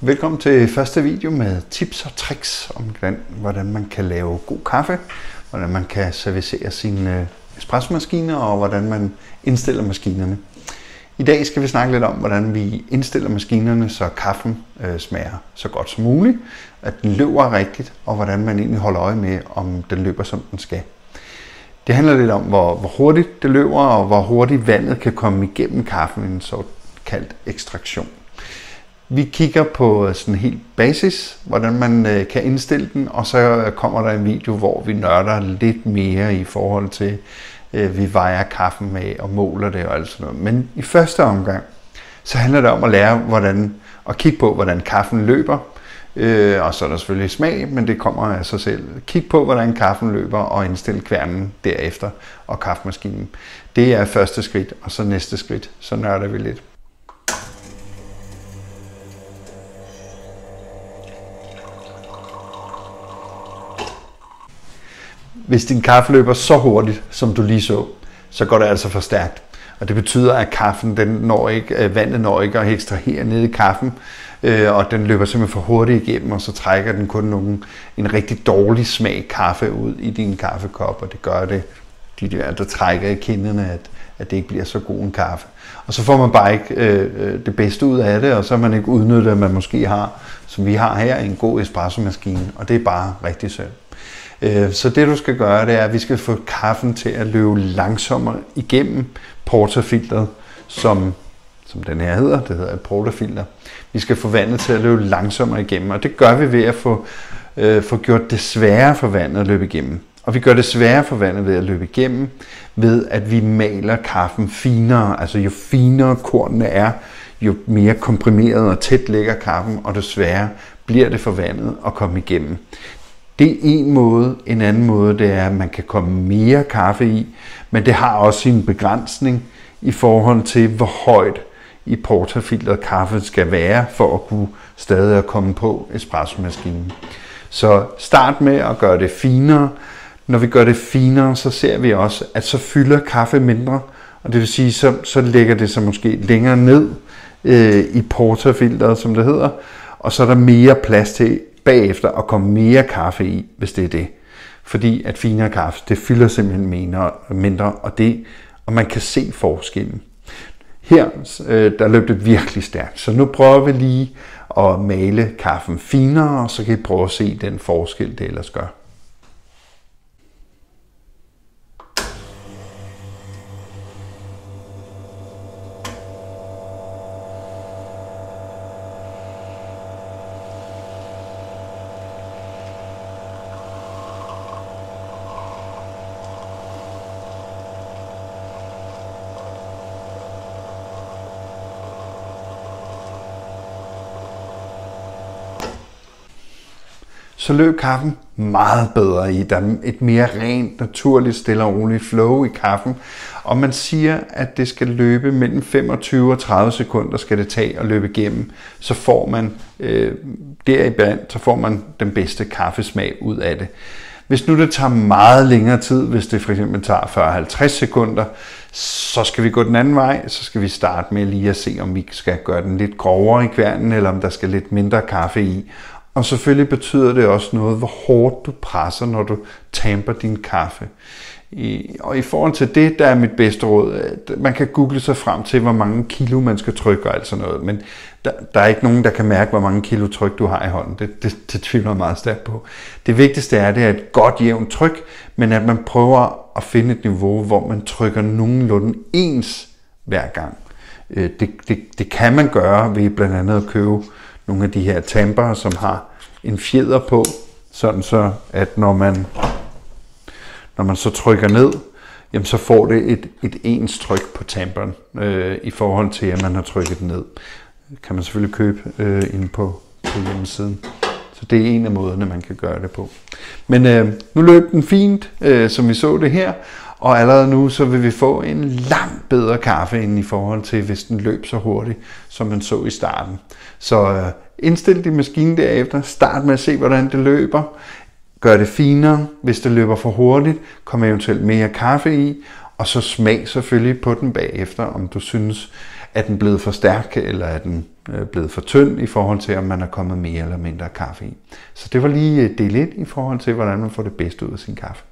Velkommen til første video med tips og tricks om hvordan man kan lave god kaffe, hvordan man kan servicere sine espressomaskiner og hvordan man indstiller maskinerne. I dag skal vi snakke lidt om, hvordan vi indstiller maskinerne, så kaffen smager så godt som muligt, at den løber rigtigt, og hvordan man egentlig holder øje med, om den løber som den skal. Det handler lidt om, hvor hurtigt det løber, og hvor hurtigt vandet kan komme igennem kaffen, en såkaldt ekstraktion. Vi kigger på sådan helt basis, hvordan man kan indstille den, og så kommer der en video, hvor vi nørder lidt mere i forhold til, vi vejer kaffen med og måler det og alt sådan noget. Men i første omgang, så handler det om at lære at kigge på, hvordan kaffen løber. Og så er der selvfølgelig smag, men det kommer af sig selv. Kig på, hvordan kaffen løber og indstille kværnen derefter og kaffemaskinen. Det er første skridt, og så næste skridt, så nørder vi lidt. Hvis din kaffe løber så hurtigt, som du lige så går det altså for stærkt. Og det betyder, at kaffen, vandet når ikke at ekstrahere ned i kaffen, og den løber simpelthen for hurtigt igennem, og så trækker den kun en rigtig dårlig smag kaffe ud i din kaffekop, og det gør det, der trækker i kinderne, at det ikke bliver så god en kaffe. Og så får man bare ikke det bedste ud af det, og så har man ikke udnyttet, at man måske har, som vi har her, en god espressomaskine, og det er bare rigtig synd. Så det du skal gøre, det er, at vi skal få kaffen til at løbe langsommere igennem porterfilteret, som den her hedder. Det hedder et porterfilter. Vi skal få vandet til at løbe langsommere igennem, og det gør vi ved at få gjort det sværere for vandet at løbe igennem. Og vi gør det sværere for vandet ved at løbe igennem, ved at vi maler kaffen finere. Altså jo finere kornene er, jo mere komprimeret og tæt ligger kaffen, og det sværere bliver det for vandet at komme igennem. Det er en måde. En anden måde, det er, at man kan komme mere kaffe i, men det har også sin begrænsning i forhold til, hvor højt i porterfilteret kaffe skal være, for at kunne stadig komme på espressomaskinen. Så start med at gøre det finere. Når vi gør det finere, så ser vi også, at så fylder kaffe mindre, og det vil sige, så lægger det sig måske længere ned i porterfilteret, som det hedder, og så er der mere plads til bagefter at komme mere kaffe i, hvis det er det. Fordi at finere kaffe, det fylder simpelthen mindre, og man kan se forskellen. Her, der løb det virkelig stærkt, så nu prøver vi lige at male kaffen finere, og så kan I prøve at se den forskel, det ellers gør. Så løb kaffen meget bedre i. Der er et mere rent, naturligt, stille og roligt flow i kaffen. Og man siger, at det skal løbe mellem 25 og 30 sekunder skal det tage at løbe igennem. Så får man deriblandt, så får man den bedste kaffesmag ud af det. Hvis nu det tager meget længere tid, hvis det for eksempel tager 40-50 sekunder, så skal vi gå den anden vej. Så skal vi starte med lige at se, om vi skal gøre den lidt grovere i kværnen, eller om der skal lidt mindre kaffe i. Og selvfølgelig betyder det også noget, hvor hårdt du presser, når du tamper din kaffe. Og i forhold til det, der er mit bedste råd, man kan google sig frem til, hvor mange kilo man skal trykke og alt sådan noget. Men der er ikke nogen, der kan mærke, hvor mange kilo tryk du har i hånden. Det tvivler jeg meget stærkt på. Det vigtigste er, det er et godt jævnt tryk, men at man prøver at finde et niveau, hvor man trykker nogenlunde ens hver gang. Det kan man gøre ved blandt andet at købe nogle af de her tamper, som har en fjeder på, sådan så at når man så trykker ned, jamen så får det et ens tryk på tamperen i forhold til, at man har trykket den ned. Det kan man selvfølgelig købe inde på hjemmesiden. Så det er en af måderne, man kan gøre det på. Men nu løb den fint, som vi så det her, og allerede nu så vil vi få en langt bedre kaffe end i forhold til, hvis den løb så hurtigt, som man så i starten. Så indstil din maskine derefter, start med at se, hvordan det løber, gør det finere, hvis det løber for hurtigt, kom eventuelt mere kaffe i, og så smag selvfølgelig på den bagefter, om du synes, at den er blevet for stærk, eller blevet for tynd i forhold til, om man er kommet mere eller mindre kaffe i. Så det var lige del 1 i forhold til, hvordan man får det bedste ud af sin kaffe.